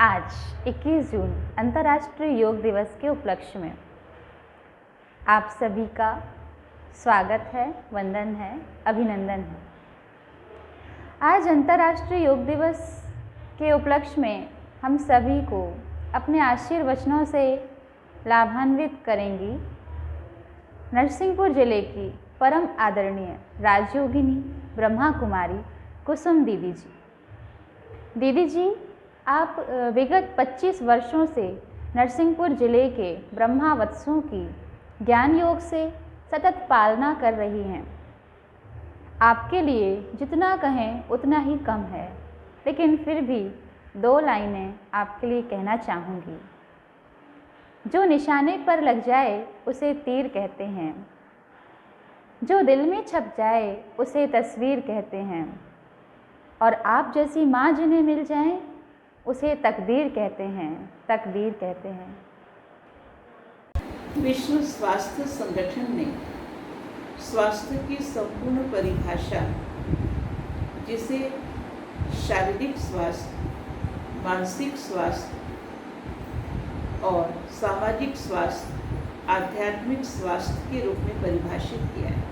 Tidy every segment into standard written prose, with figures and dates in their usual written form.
आज 21 जून अंतर्राष्ट्रीय योग दिवस के उपलक्ष्य में आप सभी का स्वागत है, वंदन है, अभिनंदन है। आज अंतर्राष्ट्रीय योग दिवस के उपलक्ष्य में हम सभी को अपने आशीर्वचनों से लाभान्वित करेंगी नरसिंहपुर जिले की परम आदरणीय राजयोगिनी ब्रह्मा कुमारी कुसुम दीदी जी। दीदी जी, आप विगत 25 वर्षों से नरसिंहपुर जिले के ब्रह्मावत्सों की ज्ञान योग से सतत पालना कर रही हैं। आपके लिए जितना कहें उतना ही कम है, लेकिन फिर भी 2 लाइनें आपके लिए कहना चाहूँगी। जो निशाने पर लग जाए उसे तीर कहते हैं, जो दिल में छप जाए उसे तस्वीर कहते हैं, और आप जैसी माँ जिन्हें मिल जाए उसे तकदीर कहते हैं, तकदीर कहते हैं। विश्व स्वास्थ्य संगठन ने स्वास्थ्य की संपूर्ण परिभाषा, जिसे शारीरिक स्वास्थ्य, मानसिक स्वास्थ्य और सामाजिक स्वास्थ्य, आध्यात्मिक स्वास्थ्य के रूप में परिभाषित किया है।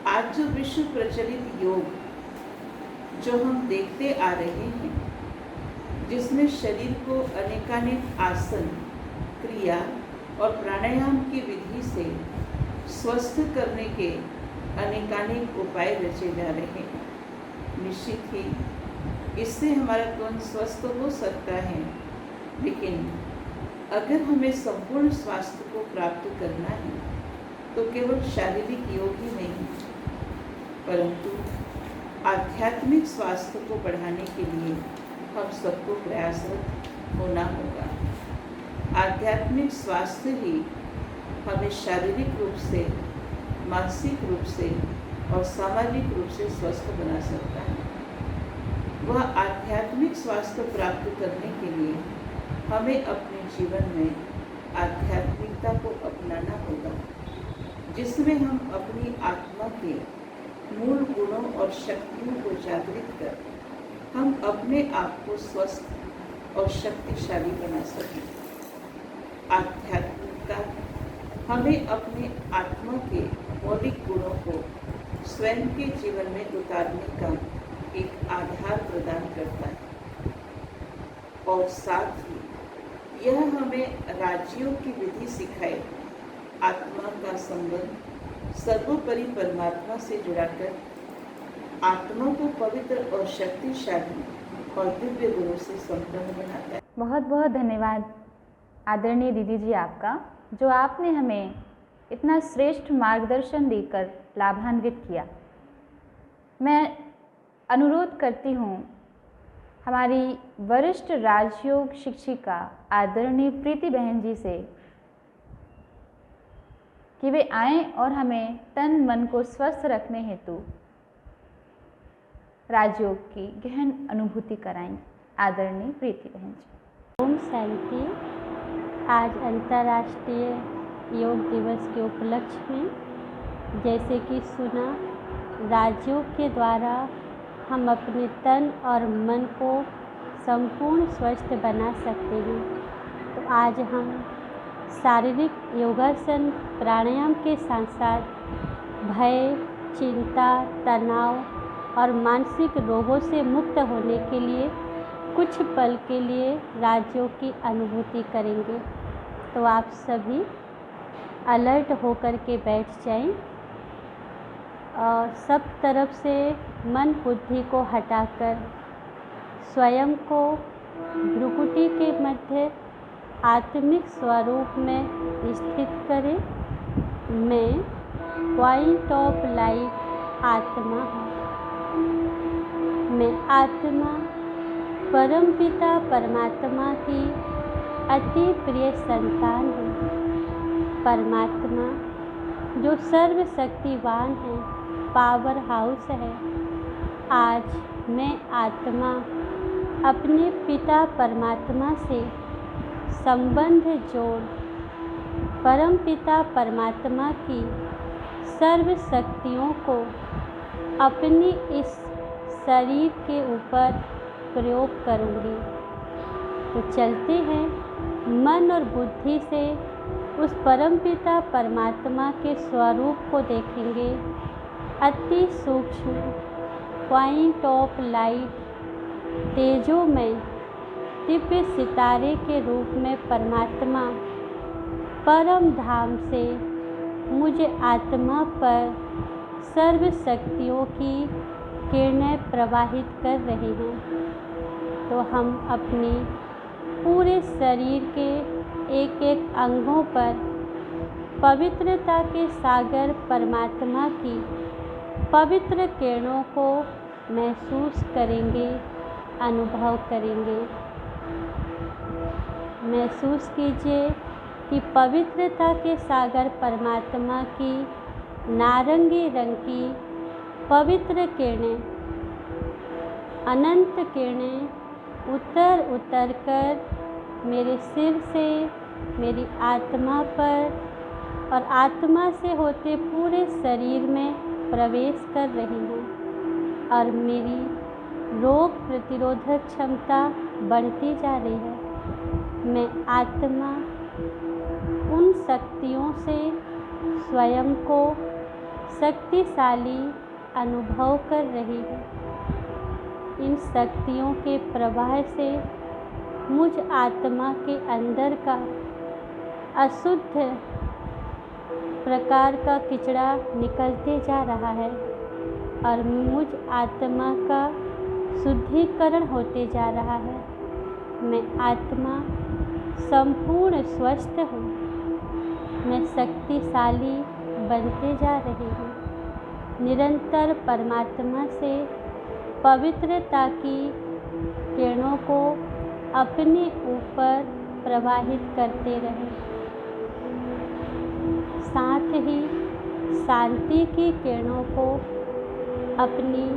आज जो विश्व प्रचलित योग जो हम देखते आ रहे हैं, जिसमें शरीर को अनेकानेक आसन, क्रिया और प्राणायाम की विधि से स्वस्थ करने के अनेकानेक उपाय रचे जा रहे हैं। निश्चित ही इससे हमारा तन स्वस्थ हो सकता है, लेकिन अगर हमें संपूर्ण स्वास्थ्य को प्राप्त करना है तो केवल शारीरिक योग ही नहीं, परंतु आध्यात्मिक स्वास्थ्य को बढ़ाने के लिए हम सबको प्रयासरत होना होगा। आध्यात्मिक स्वास्थ्य ही हमें शारीरिक रूप से, मानसिक रूप से और सामाजिक रूप से स्वस्थ बना सकता है। वह आध्यात्मिक स्वास्थ्य प्राप्त करने के लिए हमें अपने जीवन में आध्यात्मिकता को अपनाना होगा, जिसमें हम अपनी आत्मा के मूल गुणों और शक्तियों को जागृत कर हम अपने आप को स्वस्थ और शक्तिशाली बना सकें। आध्यात्मिकता हमें अपने आत्मा के मौलिक गुणों को स्वयं के जीवन में उतारने का एक आधार प्रदान करता है, और साथ ही यह हमें राजयोग की विधि सिखाए आत्मा का संबंध सर्वोपरि परमात्मा से जुड़ाकर आत्मा को पवित्र और शक्तिशाली और दिव्य गुणों से संपन्न बनाता है। बहुत बहुत धन्यवाद आदरणीय दीदी जी आपका, जो आपने हमें इतना श्रेष्ठ मार्गदर्शन देकर लाभान्वित किया। मैं अनुरोध करती हूँ हमारी वरिष्ठ राजयोग शिक्षिका आदरणीय प्रीति बहन जी से कि वे आएं और हमें तन मन को स्वस्थ रखने हेतु राजयोग की गहन अनुभूति कराएं। आदरणीय प्रीति बहन जी। ओम शांति। आज अंतर्राष्ट्रीय योग दिवस के उपलक्ष्य में जैसे कि सुना, राजयोग के द्वारा हम अपने तन और मन को संपूर्ण स्वस्थ बना सकते हैं। तो आज हम शारीरिक योगासन, प्राणायाम के साथ साथ भय, चिंता, तनाव और मानसिक रोगों से मुक्त होने के लिए कुछ पल के लिए राजयोग की अनुभूति करेंगे। तो आप सभी अलर्ट होकर के बैठ जाएं और सब तरफ से मन बुद्धि को हटाकर स्वयं को भ्रुकुटी के मध्य आत्मिक स्वरूप में स्थित करें। मैं पॉइंट ऑफ लाइट आत्मा हूँ। मैं आत्मा परमपिता परमात्मा की अति प्रिय संतान हूँ। परमात्मा जो सर्वशक्तिवान है, पावर हाउस है। आज मैं आत्मा अपने पिता परमात्मा से संबंध जोड़ परम पिता परमात्मा की सर्व शक्तियों को अपनी इस शरीर के ऊपर प्रयोग करूँगी। तो चलते हैं, मन और बुद्धि से उस परमपिता परमात्मा के स्वरूप को देखेंगे। अति सूक्ष्म पॉइंट ऑफ लाइट तेजोमय दिव्य सितारे के रूप में परमात्मा परम धाम से मुझ आत्मा पर सर्व शक्तियों की किरणें प्रवाहित कर रहे हैं। तो हम अपने पूरे शरीर के एक एक अंगों पर पवित्रता के सागर परमात्मा की पवित्र किरणों को महसूस करेंगे, अनुभव करेंगे। महसूस कीजिए कि पवित्रता के सागर परमात्मा की नारंगी रंग की पवित्र किरणें, अनंत किरणें उतर उतर कर मेरे सिर से मेरी आत्मा पर और आत्मा से होते पूरे शरीर में प्रवेश कर रही हैं और मेरी रोग प्रतिरोधक क्षमता बढ़ती जा रही है। मैं आत्मा उन शक्तियों से स्वयं को शक्तिशाली अनुभव कर रही है। इन शक्तियों के प्रवाह से मुझ आत्मा के अंदर का अशुद्ध प्रकार का किचड़ा निकलते जा रहा है और मुझ आत्मा का शुद्धिकरण होते जा रहा है। मैं आत्मा संपूर्ण स्वस्थ हूँ। मैं शक्तिशाली बनते जा रही हूँ। निरंतर परमात्मा से पवित्रता की किरणों को अपने ऊपर प्रवाहित करते रहें। साथ ही शांति की किरणों को अपनी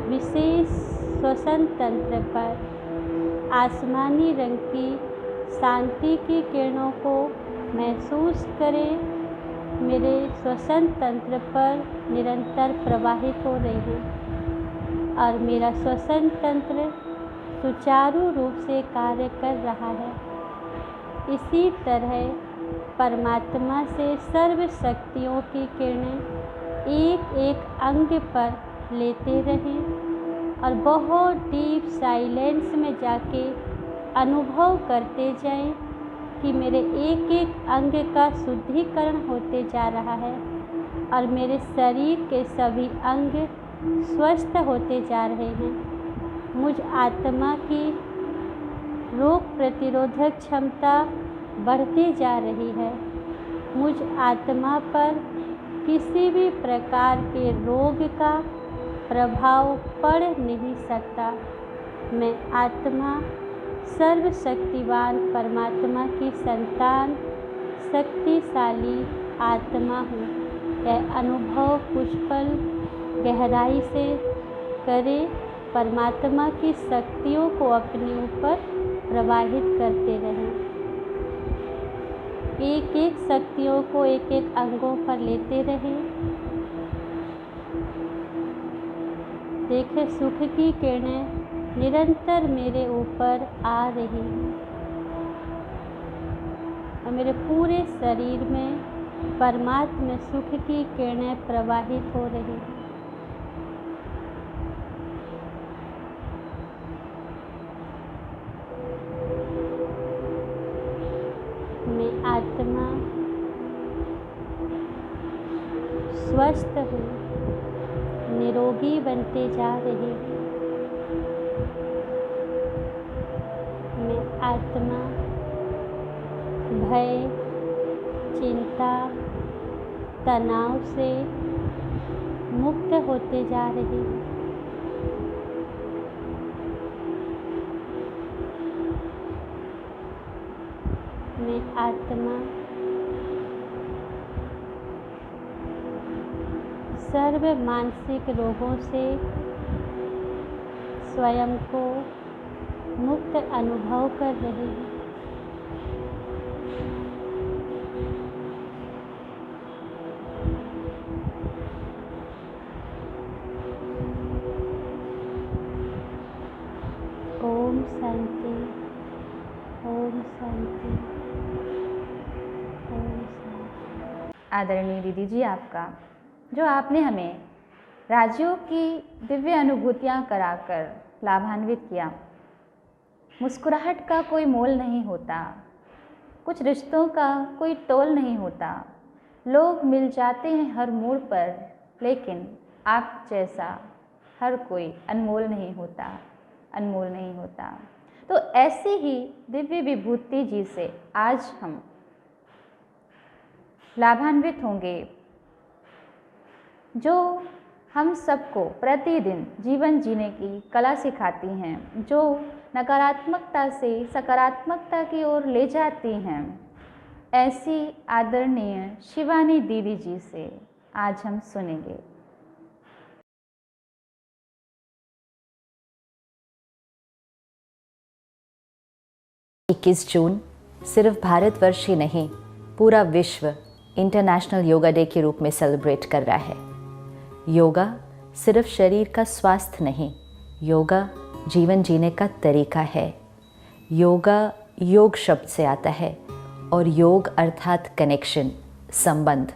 विशेष श्वसन तंत्र पर आसमानी रंग की शांति की किरणों को महसूस करें। मेरे श्वसन तंत्र पर निरंतर प्रवाहित हो रही है और मेरा श्वसन तंत्र सुचारू रूप से कार्य कर रहा है। इसी तरह परमात्मा से सर्व शक्तियों की किरणें एक एक अंग पर लेते रहें और बहुत डीप साइलेंस में जाके अनुभव करते जाएं कि मेरे एक एक अंग का शुद्धिकरण होते जा रहा है और मेरे शरीर के सभी अंग स्वस्थ होते जा रहे हैं। मुझ आत्मा की रोग प्रतिरोधक क्षमता बढ़ती जा रही है। मुझ आत्मा पर किसी भी प्रकार के रोग का प्रभाव पड़ नहीं सकता। मैं आत्मा सर्वशक्तिवान परमात्मा की संतान, शक्तिशाली आत्मा हूँ। यह अनुभव कुछ पल गहराई से करें। परमात्मा की शक्तियों को अपने ऊपर प्रवाहित करते रहें। एक एक शक्तियों को एक एक अंगों पर लेते रहें। देखें सुख की किरणें निरंतर मेरे ऊपर आ रही हैं और मेरे पूरे शरीर में परमात्मा सुख की किरणें प्रवाहित हो रही हैं। मैं आत्मा स्वस्थ हूँ, निरोगी बनते जा रही हूँ। मैं आत्मा भय, चिंता, तनाव से मुक्त होते जा रही हूँ। मैं आत्मा सर्व मानसिक रोगों से स्वयं को मुक्त अनुभव कर रही हूँ। ओम शांति। ओम शांति। ओम शांति। आदरणीय दीदी जी, आपका जो आपने हमें राजयोग की दिव्य अनुभूतियाँ कराकर लाभान्वित किया। मुस्कुराहट का कोई मोल नहीं होता, कुछ रिश्तों का कोई तोल नहीं होता, लोग मिल जाते हैं हर मोड़ पर, लेकिन आप जैसा हर कोई अनमोल नहीं होता, अनमोल नहीं होता। तो ऐसी ही दिव्य विभूति जी से आज हम लाभान्वित होंगे, जो हम सबको प्रतिदिन जीवन जीने की कला सिखाती हैं, जो नकारात्मकता से सकारात्मकता की ओर ले जाती हैं। ऐसी आदरणीय शिवानी दीदी जी से आज हम सुनेंगे। 21 जून सिर्फ भारतवर्ष ही नहीं, पूरा विश्व इंटरनेशनल योगा डे के रूप में सेलिब्रेट कर रहा है। योगा सिर्फ शरीर का स्वास्थ्य नहीं, योगा जीवन जीने का तरीका है। योगा योग शब्द से आता है और योग अर्थात कनेक्शन, संबंध।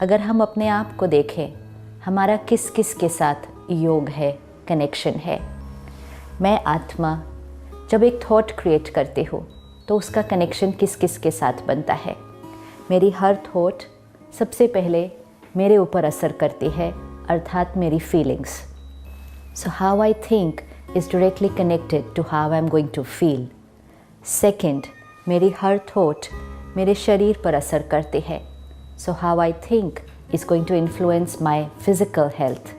अगर हम अपने आप को देखें, हमारा किस किस के साथ योग है, कनेक्शन है। मैं आत्मा जब एक थॉट क्रिएट करती हूँ तो उसका कनेक्शन किस किस के साथ बनता है। मेरी हर थॉट सबसे पहले मेरे ऊपर असर करती है, अर्थात मेरी feelings. So how I think is directly connected to how I am going to feel. Second, मेरी हर थॉट मेरे शरीर पर असर करती है। So how I think is going to influence my physical health.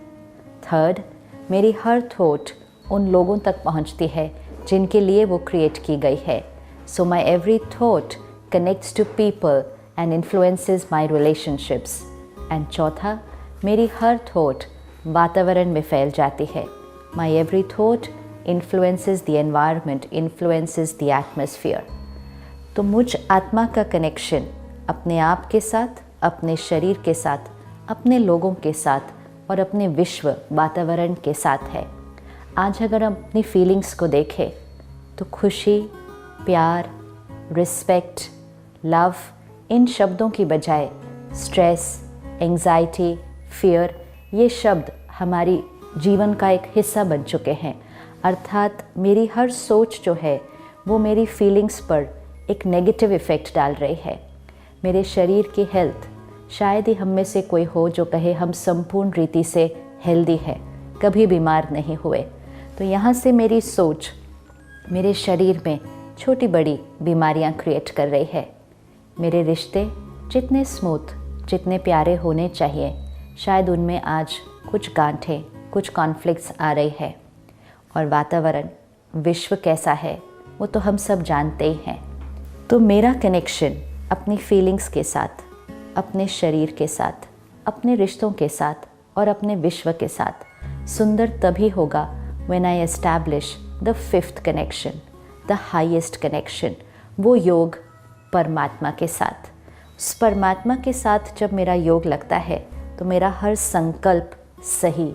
Third, मेरी हर थॉट उन लोगों तक पहुँचती है जिनके लिए वो क्रिएट की गई है। So my every thought connects to people and influences my relationships. And चौथा, मेरी हर थॉट वातावरण में फैल जाती है। My every thought influences the environment, influences the atmosphere. तो मुझ आत्मा का कनेक्शन अपने आप के साथ, अपने शरीर के साथ, अपने लोगों के साथ और अपने विश्व वातावरण के साथ है। आज अगर हम अपनी फीलिंग्स को देखें तो खुशी, प्यार, रिस्पेक्ट, लव, इन शब्दों की बजाय स्ट्रेस, एंग्जाइटी, फियर, ये शब्द हमारी जीवन का एक हिस्सा बन चुके हैं। अर्थात मेरी हर सोच जो है वो मेरी फीलिंग्स पर एक नेगेटिव इफ़ेक्ट डाल रही है। मेरे शरीर की हेल्थ, शायद ही हम में से कोई हो जो कहे हम संपूर्ण रीति से हेल्दी है, कभी बीमार नहीं हुए। तो यहाँ से मेरी सोच मेरे शरीर में छोटी बड़ी बीमारियाँ क्रिएट कर रही है। मेरे रिश्ते जितने स्मूथ, जितने प्यारे होने चाहिए, शायद उनमें आज कुछ गांठें, कुछ कॉन्फ्लिक्ट्स आ रही है। और वातावरण, विश्व कैसा है वो तो हम सब जानते ही हैं। तो मेरा कनेक्शन अपनी फीलिंग्स के साथ, अपने शरीर के साथ, अपने रिश्तों के साथ और अपने विश्व के साथ सुंदर तभी होगा when I establish the fifth connection, the highest connection, वो योग परमात्मा के साथ। उस परमात्मा के साथ जब मेरा योग लगता है तो मेरा हर संकल्प सही,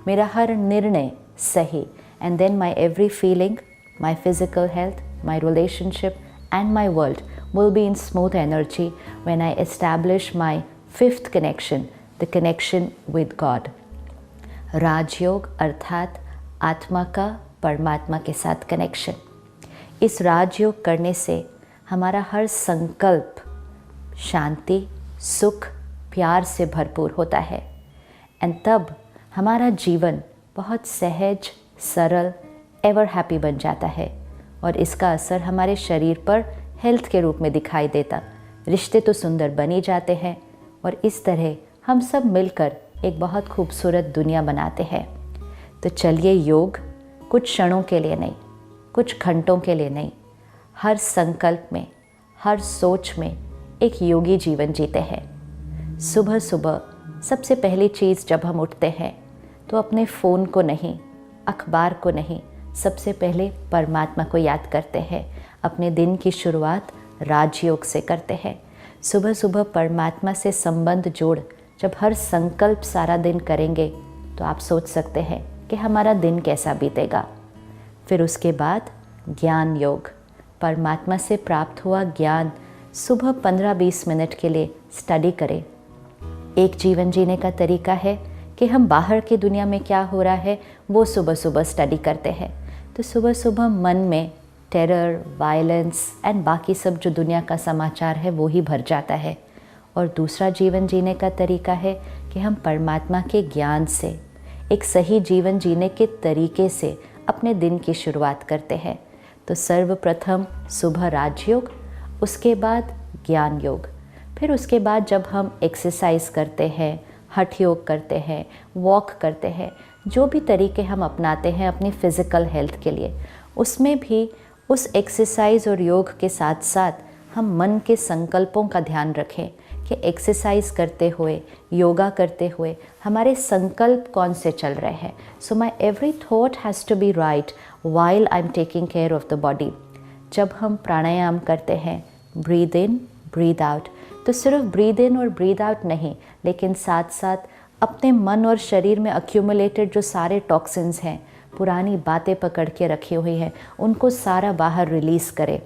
मेरा हर निर्णय सही, and then my every feeling, my physical health, my relationship and my world will be in smooth energy when I establish my fifth connection, the connection with God. राजयोग अर्थात आत्मा का परमात्मा के साथ कनेक्शन। इस राजयोग करने से हमारा हर संकल्प शांति, सुख, प्यार से भरपूर होता है। एंड तब हमारा जीवन बहुत सहज, सरल, एवर हैप्पी बन जाता है और इसका असर हमारे शरीर पर हेल्थ के रूप में दिखाई देता। रिश्ते तो सुंदर बन ही जाते हैं और इस तरह हम सब मिलकर एक बहुत खूबसूरत दुनिया बनाते हैं। तो चलिए योग कुछ क्षणों के लिए नहीं, कुछ घंटों के लिए नहीं, हर संकल्प में, हर सोच में एक योगी जीवन जीते हैं। सुबह सुबह सबसे पहली चीज़ जब हम उठते हैं तो अपने फ़ोन को नहीं, अखबार को नहीं, सबसे पहले परमात्मा को याद करते हैं। अपने दिन की शुरुआत राजयोग से करते हैं। सुबह सुबह परमात्मा से संबंध जोड़ जब हर संकल्प सारा दिन करेंगे तो आप सोच सकते हैं कि हमारा दिन कैसा बीतेगा। फिर उसके बाद ज्ञान योग, परमात्मा से प्राप्त हुआ ज्ञान सुबह 15-20 मिनट के लिए स्टडी करें। एक जीवन जीने का तरीका है कि हम बाहर की दुनिया में क्या हो रहा है वो सुबह सुबह स्टडी करते हैं। तो सुबह सुबह मन में टेरर, वायलेंस एंड बाकी सब जो दुनिया का समाचार है वो ही भर जाता है। और दूसरा जीवन जीने का तरीका है कि हम परमात्मा के ज्ञान से एक सही जीवन जीने के तरीके से अपने दिन की शुरुआत करते हैं। तो सर्वप्रथम सुबह राजयोग, उसके बाद ज्ञान योग, फिर उसके बाद जब हम एक्सरसाइज करते हैं, हठ योग करते हैं, वॉक करते हैं, जो भी तरीके हम अपनाते हैं अपनी फ़िज़िकल हेल्थ के लिए, उसमें भी उस एक्सरसाइज और योग के साथ साथ हम मन के संकल्पों का ध्यान रखें कि एक्सरसाइज करते हुए, योगा करते हुए हमारे संकल्प कौन से चल रहे हैं। So my every thought has to be right while I am taking care of the body. जब हम प्राणायाम करते हैं, ब्रीद इन ब्रीद आउट, तो सिर्फ ब्रीद इन और ब्रीद आउट नहीं, लेकिन साथ साथ अपने मन और शरीर में अक्यूमुलेटेड जो सारे टॉक्सिन्स हैं, पुरानी बातें पकड़ के रखी हुई हैं, उनको सारा बाहर रिलीज़ करें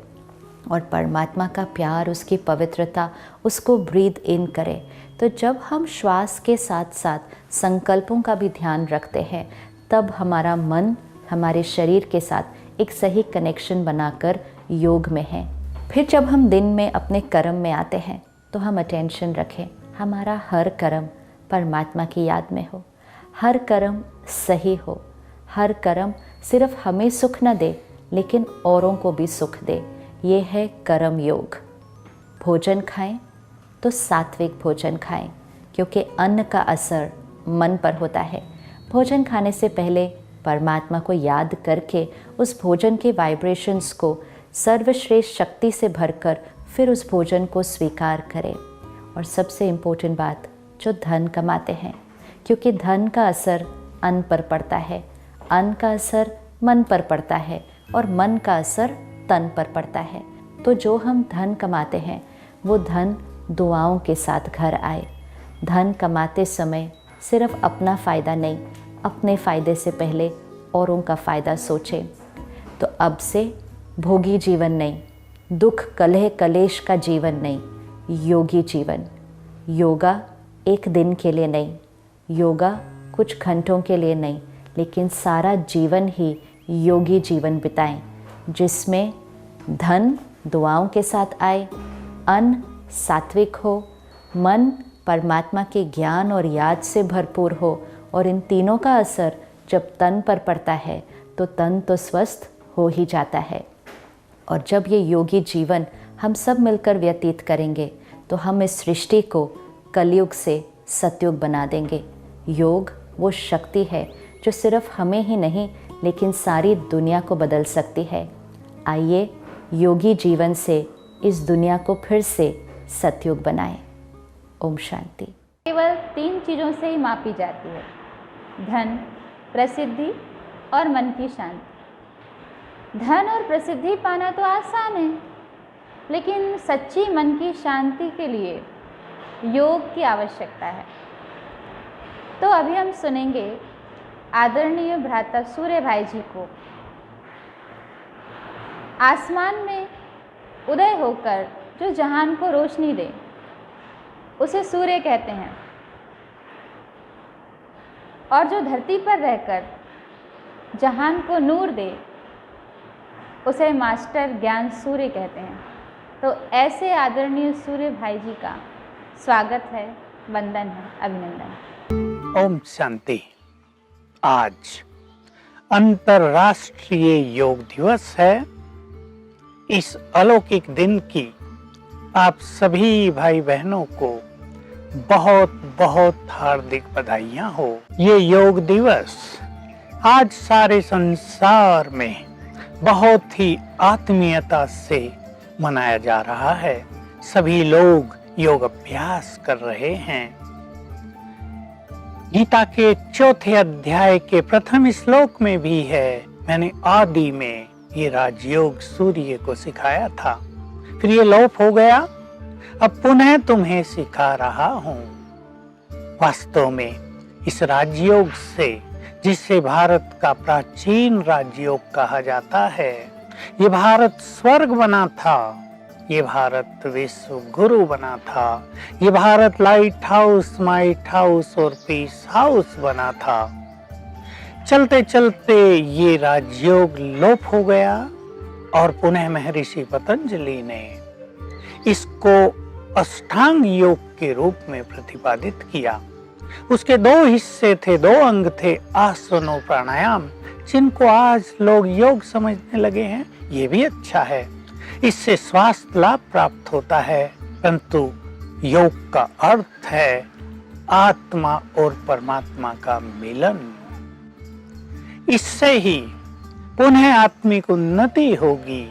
और परमात्मा का प्यार, उसकी पवित्रता, उसको ब्रीद इन करें। तो जब हम श्वास के साथ साथ संकल्पों का भी ध्यान रखते हैं, तब हमारा मन हमारे शरीर के साथ एक सही कनेक्शन बनाकर योग में है। फिर जब हम दिन में अपने कर्म में आते हैं तो हम अटेंशन रखें हमारा हर कर्म परमात्मा की याद में हो, हर कर्म सही हो, हर कर्म सिर्फ हमें सुख न दे लेकिन औरों को भी सुख दे। ये है कर्म योग। भोजन खाएं तो सात्विक भोजन खाएं, क्योंकि अन्न का असर मन पर होता है। भोजन खाने से पहले परमात्मा को याद करके उस भोजन के वाइब्रेशंस को सर्वश्रेष्ठ शक्ति से भरकर फिर उस भोजन को स्वीकार करें। और सबसे इम्पोर्टेंट बात, जो धन कमाते हैं, क्योंकि धन का असर अन्न पर पड़ता है, अन्न का असर मन पर पड़ता है और मन का असर तन पर पड़ता है। तो जो हम धन कमाते हैं वो धन दुआओं के साथ घर आए। धन कमाते समय सिर्फ अपना फ़ायदा नहीं, अपने फ़ायदे से पहले औरों का फ़ायदा सोचें। तो अब से भोगी जीवन नहीं, दुख कलह कलेश का जीवन नहीं, योगी जीवन। योगा एक दिन के लिए नहीं, योगा कुछ घंटों के लिए नहीं, लेकिन सारा जीवन ही योगी जीवन बिताएं, जिसमें धन दुआओं के साथ आए, अन्न सात्विक हो, मन परमात्मा के ज्ञान और याद से भरपूर हो, और इन तीनों का असर जब तन पर पड़ता है तो तन तो स्वस्थ हो ही जाता है। और जब ये योगी जीवन हम सब मिलकर व्यतीत करेंगे तो हम इस सृष्टि को कलयुग से सतयुग बना देंगे। योग वो शक्ति है जो सिर्फ हमें ही नहीं लेकिन सारी दुनिया को बदल सकती है। आइए योगी जीवन से इस दुनिया को फिर से सतयुग बनाएं। ओम शांति। केवल 3 चीज़ों से ही मापी जाती है, धन, प्रसिद्धि और मन की शांति। धन और प्रसिद्धि पाना तो आसान है, लेकिन सच्ची मन की शांति के लिए योग की आवश्यकता है। तो अभी हम सुनेंगे आदरणीय भ्राता सूर्य भाई जी को। आसमान में उदय होकर जो जहान को रोशनी दे उसे सूर्य कहते हैं, और जो धरती पर रहकर जहान को नूर दे उसे मास्टर ज्ञान सूर्य कहते हैं। तो ऐसे आदरणीय सूर्य भाई जी का स्वागत है, वंदन है, अभिनंदन। ओम शांति। आज अंतर्राष्ट्रीय योग दिवस है। इस अलौकिक दिन की आप सभी भाई बहनों को बहुत बहुत हार्दिक बधाइयाँ हो। ये योग दिवस आज सारे संसार में बहुत ही आत्मीयता से मनाया जा रहा है। सभी लोग योग अभ्यास कर रहे हैं। गीता के 4थे अध्याय के प्रथम श्लोक में भी है, मैंने आदि में ये राजयोग सूर्य को सिखाया था, फिर ये लोप हो गया, अब पुनः तुम्हें सिखा रहा हूँ। वास्तव में इस राजयोग से, जिसे भारत का प्राचीन राजयोग कहा जाता है, ये भारत स्वर्ग बना था, ये भारत विश्व गुरु बना था, ये Bharat light house, might house और पीस हाउस बना था। चलते चलते ये राजयोग लोप हो गया और पुनः महर्षि पतंजलि ने इसको अष्टांग योग के रूप में प्रतिपादित किया। उसके 2 हिस्से थे, 2 अंग थे, आसन और प्राणायाम, जिनको आज लोग योग समझने लगे हैं। ये भी अच्छा है, इससे स्वास्थ्य लाभ प्राप्त होता है, परंतु योग का अर्थ है आत्मा और परमात्मा का मिलन। इससे ही पुनः आत्मिक उन्नति होगी,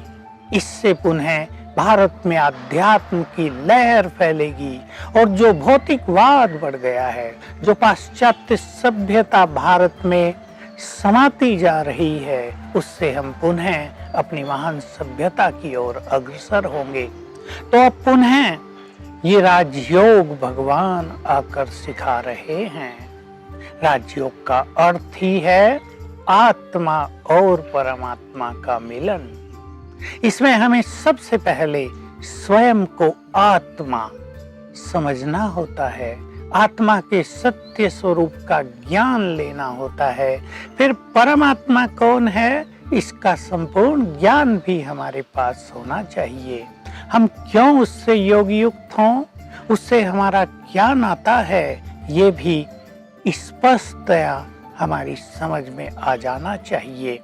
इससे पुनः भारत में अध्यात्म की लहर फैलेगी और जो भौतिकवाद बढ़ गया है, जो पाश्चात्य सभ्यता भारत में समाती जा रही है, उससे हम पुनः अपनी महान सभ्यता की ओर अग्रसर होंगे। तो अब पुनः ये राजयोग भगवान आकर सिखा रहे हैं। राजयोग का अर्थ ही है आत्मा और परमात्मा का मिलन। इसमें हमें सबसे पहले स्वयं को आत्मा समझना होता है, आत्मा के सत्य स्वरूप का ज्ञान लेना होता है। फिर परमात्मा कौन है, इसका संपूर्ण ज्ञान भी हमारे पास होना चाहिए। हम क्यों उससे योग युक्त हों, उससे हमारा क्या नाता है, ये भी स्पष्टतया हमारी समझ में आ जाना चाहिए।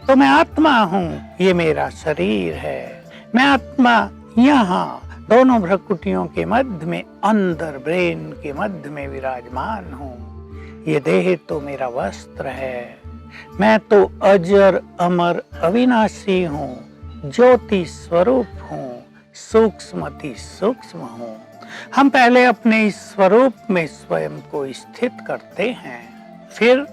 तो मैं आत्मा हूँ, ये मेरा शरीर है। मैं आत्मा यहाँ दोनों भ्रकुटियों के मध्य में, अंदर ब्रेन के मध्य में विराजमान हूँ। ये देह तो मेरा वस्त्र है। मैं तो अजर अमर अविनाशी हूँ, ज्योति स्वरूप हूँ, सूक्ष्मति सूक्ष्म हूँ। हम पहले अपने इस स्वरूप में स्वयं को स्थित करते हैं, फिर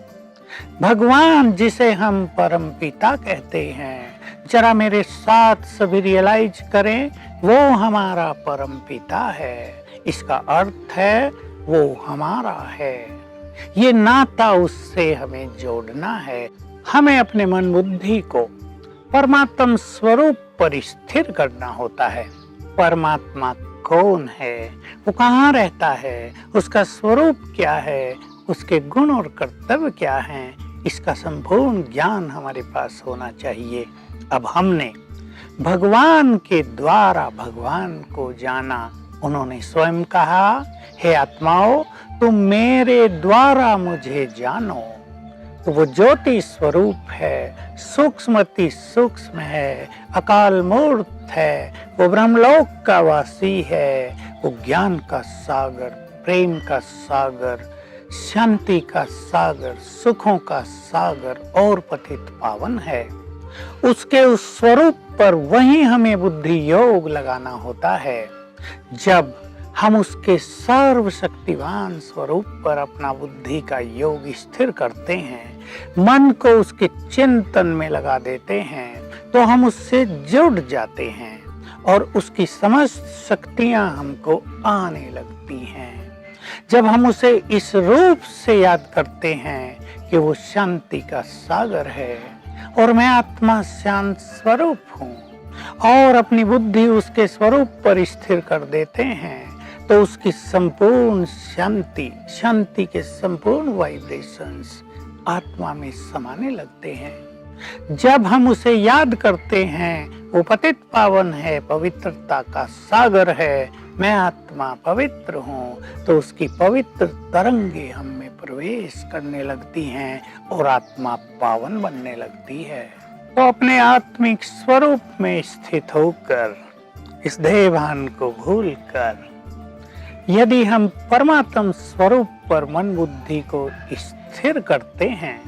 भगवान जिसे हम परम पिता कहते हैं, जरा मेरे साथ सभी रियलाइज करें, वो हमारा परम पिता है। इसका अर्थ है वो हमारा है। ये नाता उससे हमें जोड़ना है। हमें अपने मन बुद्धि को परमात्म स्वरूप पर स्थिर करना होता है। परमात्मा कौन है, वो कहाँ रहता है, उसका स्वरूप क्या है, उसके गुण और कर्तव्य क्या हैं, इसका संपूर्ण ज्ञान हमारे पास होना चाहिए। अब हमने भगवान के द्वारा भगवान को जाना। उन्होंने स्वयं कहा, हे आत्माओं, तुम मेरे द्वारा मुझे जानो। तो वो ज्योति स्वरूप है, सूक्ष्मति सूक्ष्म है, अकाल मूर्त है, वो ब्रह्मलोक का वासी है, वो ज्ञान का सागर, प्रेम का सागर, शांति का सागर, सुखों का सागर और पतित पावन है। उसके उस स्वरूप पर वहीं हमें बुद्धि योग लगाना होता है। जब हम उसके सर्वशक्तिवान स्वरूप पर अपना बुद्धि का योग स्थिर करते हैं, मन को उसके चिंतन में लगा देते हैं, तो हम उससे जुड़ जाते हैं और उसकी समस्त शक्तियां हमको आने लगती हैं। जब हम उसे इस रूप से याद करते हैं कि वो शांति का सागर है और मैं आत्मा शांत स्वरूप हूँ, और अपनी बुद्धि उसके स्वरूप पर स्थिर कर देते हैं, तो उसकी संपूर्ण शांति के संपूर्ण वाइब्रेशंस आत्मा में समाने लगते हैं। जब हम उसे याद करते हैं, वो पतित पावन है, पवित्रता का सागर है, मैं आत्मा पवित्र हूँ, तो उसकी पवित्र तरंगे हम में प्रवेश करने लगती हैं और आत्मा पावन बनने लगती है। तो अपने आत्मिक स्वरूप में स्थित होकर, इस देहभान को भूलकर, यदि हम परमात्म स्वरूप पर मन बुद्धि को स्थिर करते हैं,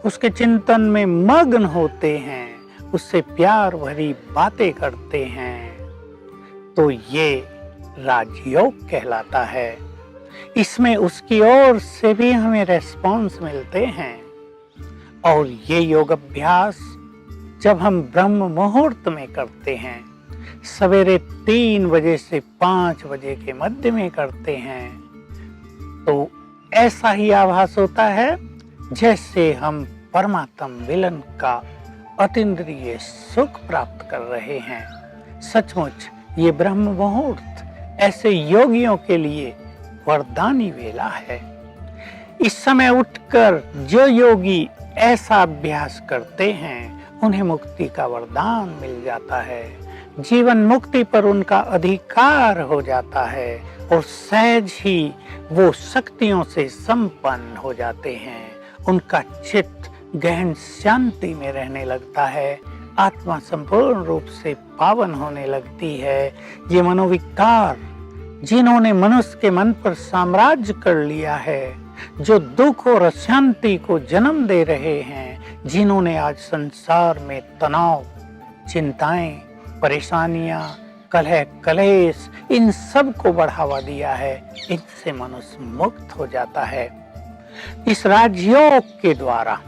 उसके चिंतन में मग्न होते हैं, उससे प्यार भरी बातें करते हैं, तो ये राजयोग कहलाता है। इसमें उसकी ओर से भी हमें रेस्पॉन्स मिलते हैं। और ये योग अभ्यास जब हम ब्रह्म मुहूर्त में करते हैं, सवेरे 3 बजे से 5 बजे के मध्य में करते हैं, तो ऐसा ही आभास होता है जैसे हम परमात्म मिलन का अतीन्द्रिय सुख प्राप्त कर रहे हैं। सचमुच ये ब्रह्म मुहूर्त ऐसे योगियों के लिए वरदानी वेला है। इस समय उठकर जो योगी ऐसा अभ्यास करते हैं उन्हें मुक्ति का वरदान मिल जाता है। जीवन मुक्ति पर उनका अधिकार हो जाता है और सहज ही वो शक्तियों से संपन्न हो जाते हैं। उनका चित्त गहन शांति में रहने लगता है, आत्मा संपूर्ण रूप से पावन होने लगती है। ये मनोविकार जिन्होंने मनुष्य के मन पर साम्राज्य कर लिया है, जो दुख और अशांति को जन्म दे रहे हैं, जिन्होंने आज संसार में तनाव, चिंताएं, परेशानियां, कलह कलेश इन सब को बढ़ावा दिया है, इनसे मनुष्य मुक्त हो जाता है। इस राजयोग के द्वारा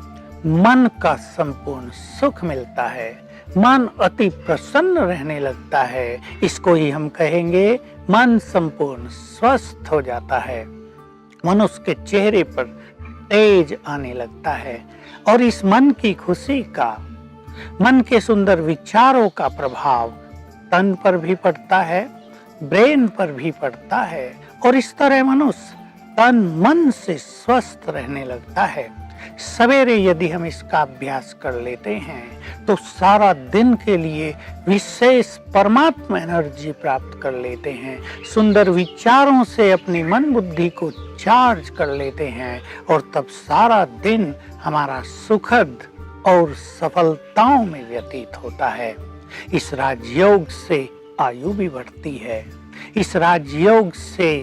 मन का संपूर्ण सुख मिलता है, मन अति प्रसन्न रहने लगता है। इसको ही हम कहेंगे मन संपूर्ण स्वस्थ हो जाता है। मनुष्य के चेहरे पर तेज आने लगता है और इस मन की खुशी का, मन के सुंदर विचारों का प्रभाव तन पर भी पड़ता है, ब्रेन पर भी पड़ता है और इस तरह मनुष्य तन मन से स्वस्थ रहने लगता है। सवेरे यदि हम इसका अभ्यास कर लेते हैं तो सारा दिन के लिए विशेष परमात्मा एनर्जी प्राप्त कर लेते हैं, सुंदर विचारों से अपनी मन बुद्धि को चार्ज कर लेते हैं और तब सारा दिन हमारा सुखद और सफलताओं में व्यतीत होता है। इस राजयोग से आयु भी बढ़ती है, इस राजयोग से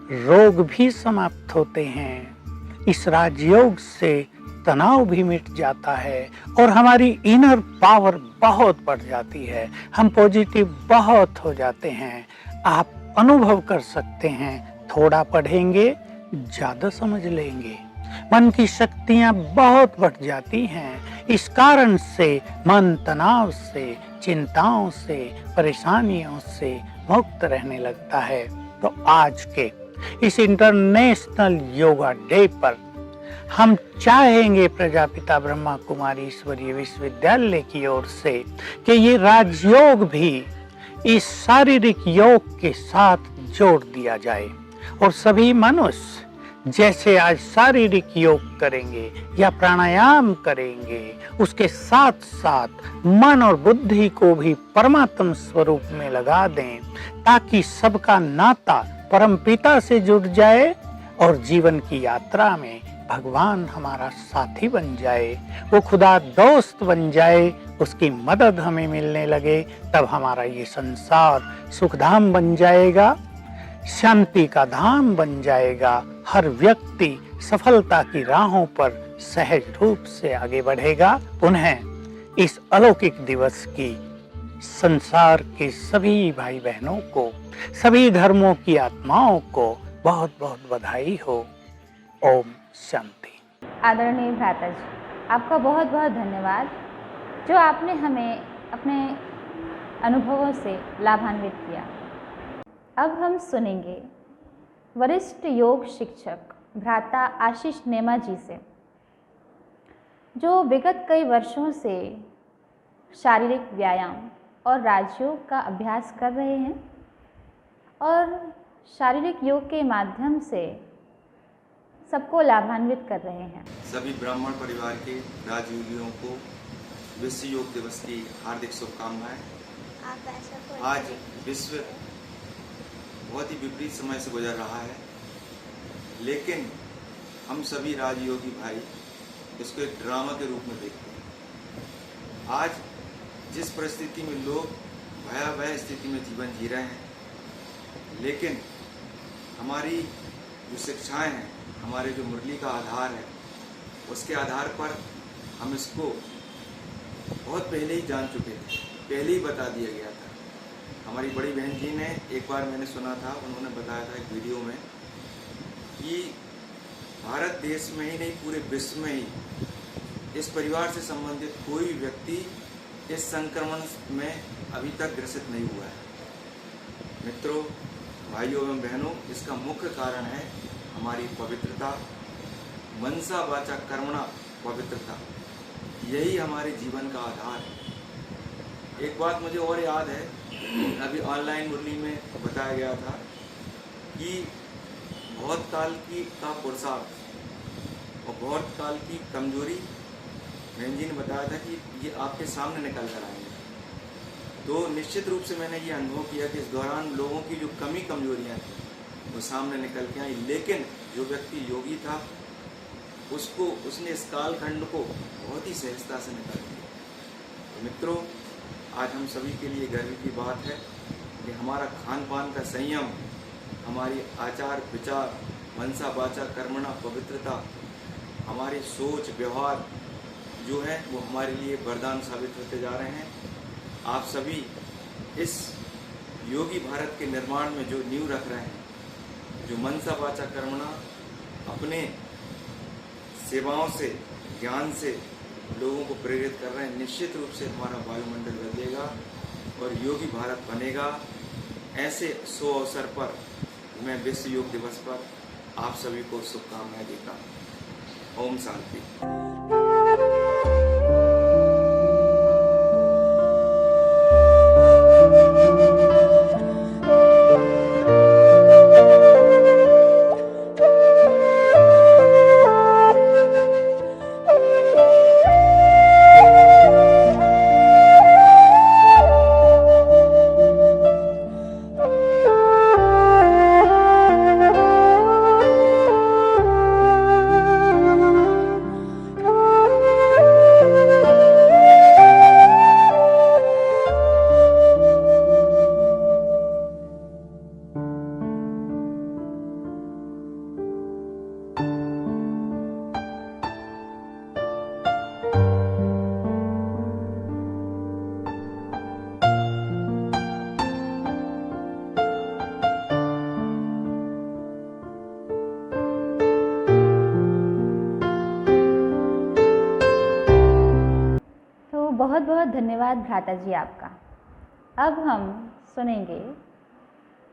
रोग भी समाप्त होते हैं, इस राजयोग से तनाव भी मिट जाता है और हमारी इनर पावर बहुत बढ़ जाती है। हम पॉजिटिव बहुत हो जाते हैं। आप अनुभव कर सकते हैं, थोड़ा पढ़ेंगे ज्यादा समझ लेंगे, मन की शक्तियां बहुत बढ़ जाती हैं। इस कारण से मन तनाव से, चिंताओं से, परेशानियों से मुक्त रहने लगता है। तो आज के इस इंटरनेशनल योगा डे पर हम चाहेंगे प्रजापिता ब्रह्मा कुमारी ईश्वरीय विश्वविद्यालय की ओर से कि ये राजयोग भी इस शारीरिक योग के साथ जोड़ दिया जाए और सभी मनुष्य जैसे आज शारीरिक योग करेंगे या प्राणायाम करेंगे, उसके साथ साथ मन और बुद्धि को भी परमात्म स्वरूप में लगा दें, ताकि सबका नाता परमपिता से जुड़ जाए और जीवन की यात्रा में भगवान हमारा साथी बन जाए, वो खुदा दोस्त बन जाए, उसकी मदद हमें मिलने लगे। तब हमारा ये संसार सुखधाम बन जाएगा, शांति का धाम बन जाएगा। हर व्यक्ति सफलता की राहों पर सहज रूप से आगे बढ़ेगा। पुनः इस अलौकिक दिवस की संसार के सभी भाई बहनों को, सभी धर्मों की आत्माओं को बहुत बहुत बधाई हो। ओम शांति। आदरणीय भ्राता जी, आपका बहुत बहुत धन्यवाद जो आपने हमें अपने अनुभवों से लाभान्वित किया। अब हम सुनेंगे वरिष्ठ योग शिक्षक भ्राता आशीष नेमा जी से, जो विगत कई वर्षों से शारीरिक व्यायाम और राजयोग का अभ्यास कर रहे हैं और शारीरिक योग के माध्यम से सबको लाभान्वित कर रहे हैं। सभी ब्राह्मण परिवार के राजयोगियों को विश्व योग दिवस की हार्दिक शुभकामनाएं। आज विश्व बहुत ही विपरीत समय से गुजर रहा है, लेकिन हम सभी राजयोगी भाई इसको एक ड्रामा के रूप में देखते हैं। आज जिस परिस्थिति में लोग भयावह स्थिति में जीवन जी रहे हैं, लेकिन हमारी जो शिक्षाएं हैं, हमारे जो मुरली का आधार है, उसके आधार पर हम इसको बहुत पहले ही जान चुके थे, पहले ही बता दिया गया था। हमारी बड़ी बहन जी ने एक बार मैंने सुना था, उन्होंने बताया था एक वीडियो में कि भारत देश में ही नहीं पूरे विश्व में ही इस परिवार से संबंधित कोई व्यक्ति इस संक्रमण में अभी तक ग्रसित नहीं हुआ है। मित्रों, भाइयों एवं बहनों, इसका मुख्य कारण है हमारी पवित्रता, मनसा वाचा कर्मणा पवित्रता। यही हमारे जीवन का आधार है। एक बात मुझे और याद है, अभी ऑनलाइन मुरली में बताया गया था कि बहुत काल का पुरुषार्थ और बहुत काल की कमजोरी, बहन जी ने बताया था कि ये आपके सामने निकल कर आएंगे। तो निश्चित रूप से मैंने ये अनुभव किया कि इस दौरान लोगों की जो कमजोरियाँ थी वो सामने निकल के आई, लेकिन जो व्यक्ति योगी था उसने इस कालखंड को बहुत ही सहजता से निकाल दिया। तो मित्रों, आज हम सभी के लिए गर्व की बात है कि हमारा खान पान का संयम, हमारी आचार विचार, मनसा वाचा कर्मणा पवित्रता, हमारी सोच व्यवहार जो है वो हमारे लिए वरदान साबित होते जा रहे हैं। आप सभी इस योगी भारत के निर्माण में जो नींव रख रहे हैं, जो मनसा वाचा कर्मणा अपने सेवाओं से, ज्ञान से लोगों को प्रेरित कर रहे हैं, निश्चित रूप से हमारा वायुमंडल बदलेगा और योगी भारत बनेगा। ऐसे 100 अवसर पर मैं विश्व योग दिवस पर आप सभी को शुभकामनाएं देता हूँ। ओम शांति। बहुत बहुत धन्यवाद भ्राता जी आपका। अब हम सुनेंगे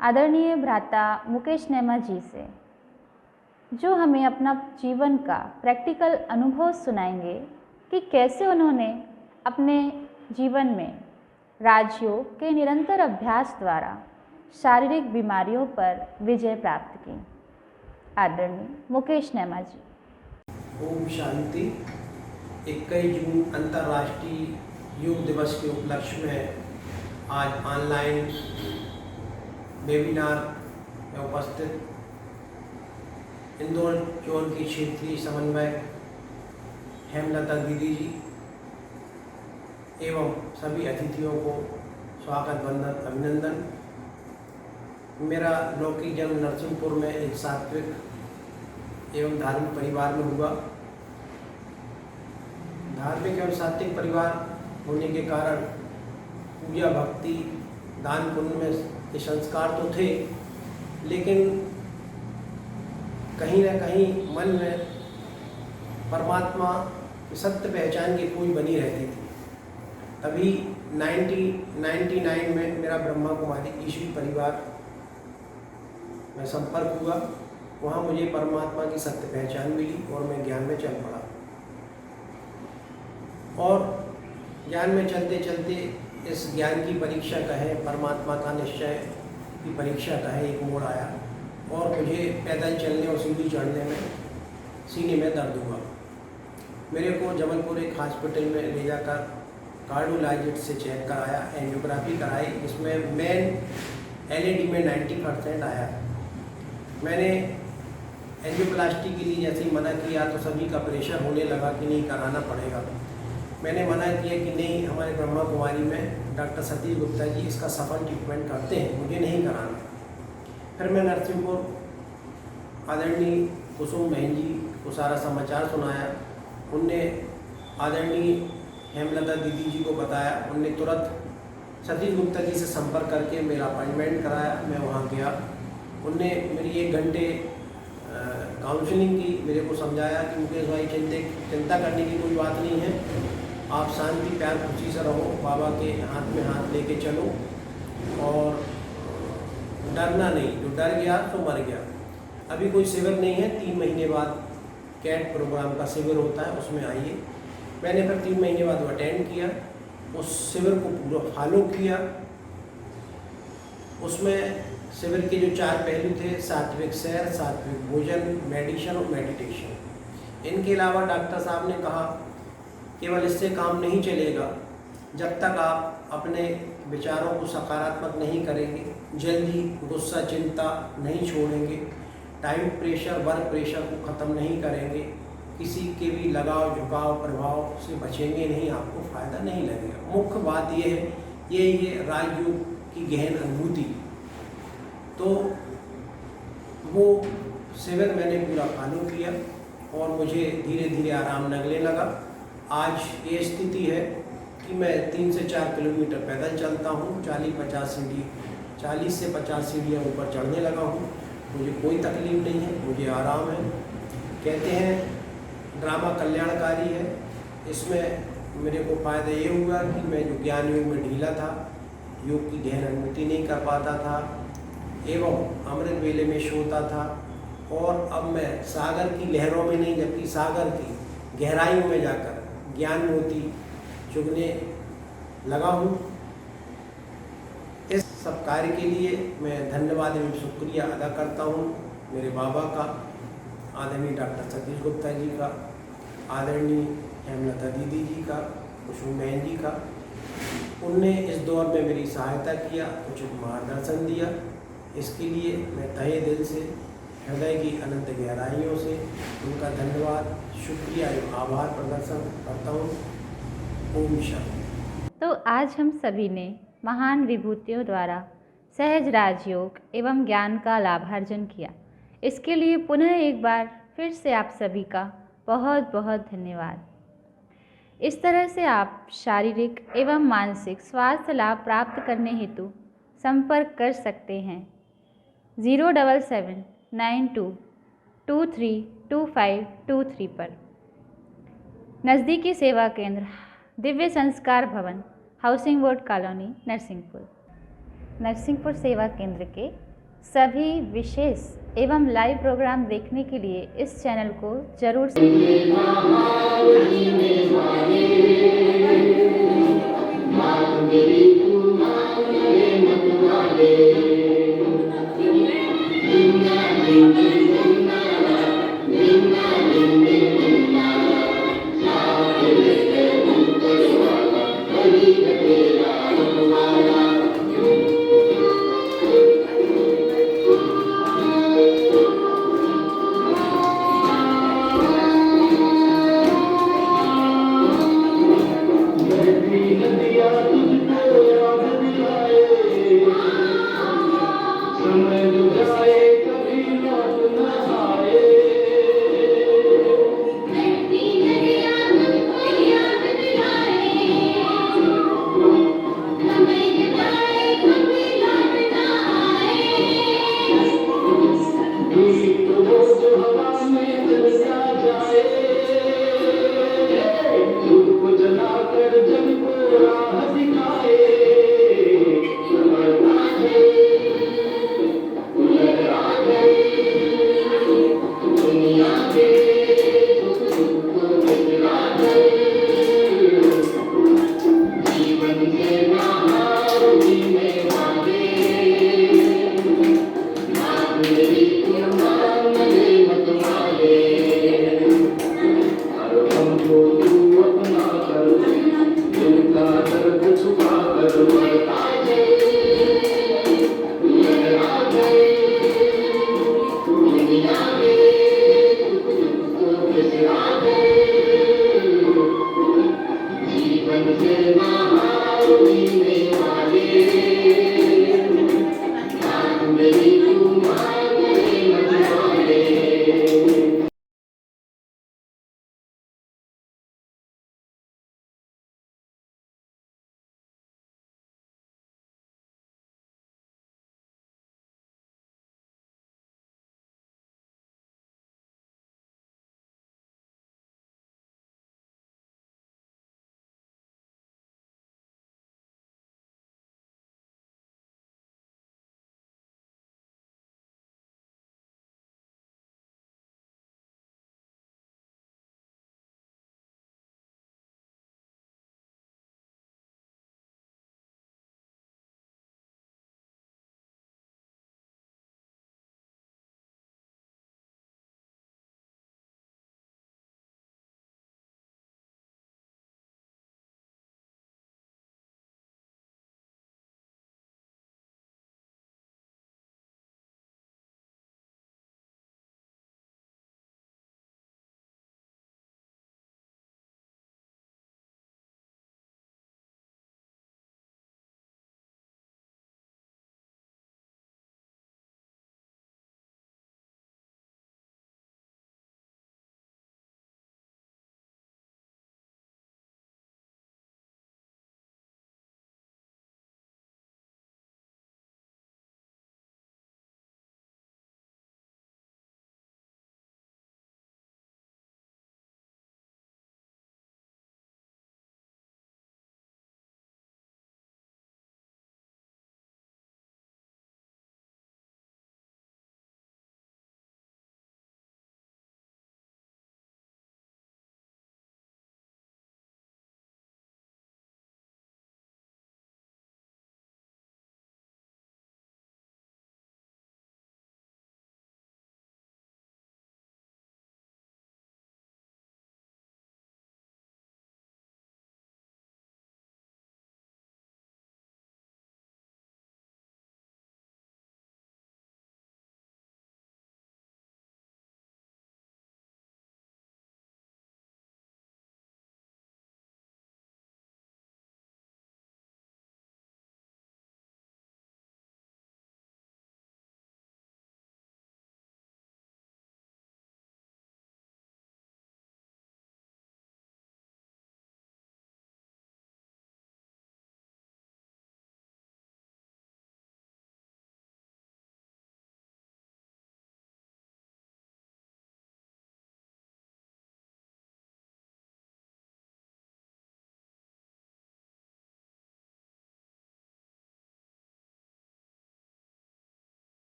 आदरणीय भ्राता मुकेश नेमा जी से, जो हमें अपना जीवन का प्रैक्टिकल अनुभव सुनाएंगे कि कैसे उन्होंने अपने जीवन में राजयोग के निरंतर अभ्यास द्वारा शारीरिक बीमारियों पर विजय प्राप्त की। आदरणीय मुकेश नेमा जी। ओम शांति। 21 जून अंतर्राष्ट्रीय योग दिवस के उपलक्ष्य में आज ऑनलाइन वेबिनार में उपस्थित इंदौर जोन की क्षेत्रीय समन्वयक हेमलता दीदी जी एवं सभी अतिथियों को स्वागत वंदन अभिनंदन। मेरा लौकिक जन्म नरसिंहपुर में एक सात्विक एवं धार्मिक परिवार में हुआ। धार्मिक एवं सात्विक परिवार होने के कारण पूजा भक्ति दान पुण्य में ये संस्कार तो थे, लेकिन कहीं ना कहीं मन में परमात्मा की सत्य पहचान की खोज बनी रहती थी। तभी 1999 में मेरा ब्रह्मा कुमारी ईश्वरी परिवार में संपर्क हुआ। वहाँ मुझे परमात्मा की सत्य पहचान मिली और मैं ज्ञान में चल पड़ा। और ज्ञान में चलते चलते इस ज्ञान की परीक्षा कहें, परमात्मा का निश्चय की परीक्षा कहें, एक मोड़ आया और मुझे पैदल चलने और सीढ़ी चढ़ने में सीने में दर्द हुआ। मेरे को जबलपुर एक हॉस्पिटल में ले जाकर कार्डियोलॉजिस्ट से चेक कराया, एंजियोग्राफी कराई, जिसमें मेन एलएडी में 90% आया। मैंने एंजियोप्लास्टी के लिए जैसे ही मना किया तो सभी का प्रेशर होने लगा कि नहीं कराना पड़ेगा। मैंने मना किया कि नहीं, हमारे ब्रह्मा कुमारी में डॉक्टर सतीश गुप्ता जी इसका सफल ट्रीटमेंट करते हैं, मुझे नहीं कराना। फिर मैं नरसिंहपुर आदरणीय कुसुम बहन जी को सारा समाचार सुनाया। उनने आदरणीय हेमलता दीदी जी को बताया। उनने तुरंत सतीश गुप्ता जी से संपर्क करके मेरा अपॉइंटमेंट कराया। मैं वहाँ गया। उनने मेरी 1 घंटे काउंसलिंग की, मेरे को समझाया कि मुकेश भाई चिंता करने की कोई बात नहीं है, आप शांति प्यार खुशी से रहो, बाबा के हाथ में हाथ लेके चलो और डरना नहीं, जो डर गया तो मर गया। अभी कोई शिविर नहीं है, 3 महीने बाद कैट प्रोग्राम का शिविर होता है, उसमें आइए। मैंने फिर 3 महीने बाद वो अटेंड किया, उस शिविर को पूरा फॉलो किया। उसमें शिविर के जो 4 पहलू थे, सात्विक सैर, सात्विक भोजन, मेडिटेशन और मेडिटेशन। इनके अलावा डॉक्टर साहब ने कहा केवल इससे काम नहीं चलेगा, जब तक आप अपने विचारों को सकारात्मक नहीं करेंगे, जल्दी गुस्सा चिंता नहीं छोड़ेंगे, टाइम प्रेशर वर्क प्रेशर को ख़त्म नहीं करेंगे, किसी के भी लगाव झुकाव प्रभाव से बचेंगे नहीं, आपको फ़ायदा नहीं लगेगा। मुख्य बात यह है, यही है राजयोग की गहन अनुभूति। तो वो शिविर मैंने पूरा फॉलो किया और मुझे धीरे धीरे आराम लगने लगा। आज ये स्थिति है कि मैं 3 से 4 किलोमीटर पैदल चलता हूँ, 40 से 50 सीढ़ियाँ ऊपर चढ़ने लगा हूँ। मुझे कोई तकलीफ नहीं है, मुझे आराम है। कहते हैं ड्रामा कल्याणकारी है। इसमें मेरे को फ़ायदा ये हुआ कि मैं जो ज्ञान योग में ढीला था, योग की गहन अनुभूति नहीं कर पाता था एवं अमृत वेले में सोता था, और अब मैं सागर की लहरों में नहीं जबकि सागर की गहराइयों में जाकर ज्ञान मोती चुगने लगा हूँ। इस सब कार्य के लिए मैं धन्यवाद एवं शुक्रिया अदा करता हूँ मेरे बाबा का, आदरणीय डॉक्टर सतीश गुप्ता जी का, आदरणीय हेमलता दीदी जी का, कुसुम बहन जी का। उनने इस दौर में मेरी सहायता किया, उचित मार्गदर्शन दिया। इसके लिए मैं तहे दिल से, हृदय की अनंत गहराइयों से उनका धन्यवाद शुक्रिया एवं आभार प्रदर्शन करता हूँ। ओम शांति। तो आज हम सभी ने महान विभूतियों द्वारा सहज राजयोग एवं ज्ञान का लाभार्जन किया। इसके लिए पुनः एक बार फिर से आप सभी का बहुत बहुत धन्यवाद। इस तरह से आप शारीरिक एवं मानसिक स्वास्थ्य लाभ प्राप्त करने हेतु संपर्क कर सकते हैं 07792232523 पर। नज़दीकी सेवा केंद्र दिव्य संस्कार भवन, हाउसिंग बोर्ड कॉलोनी, नरसिंहपुर सेवा केंद्र के सभी विशेष एवं लाइव प्रोग्राम देखने के लिए इस चैनल को जरूर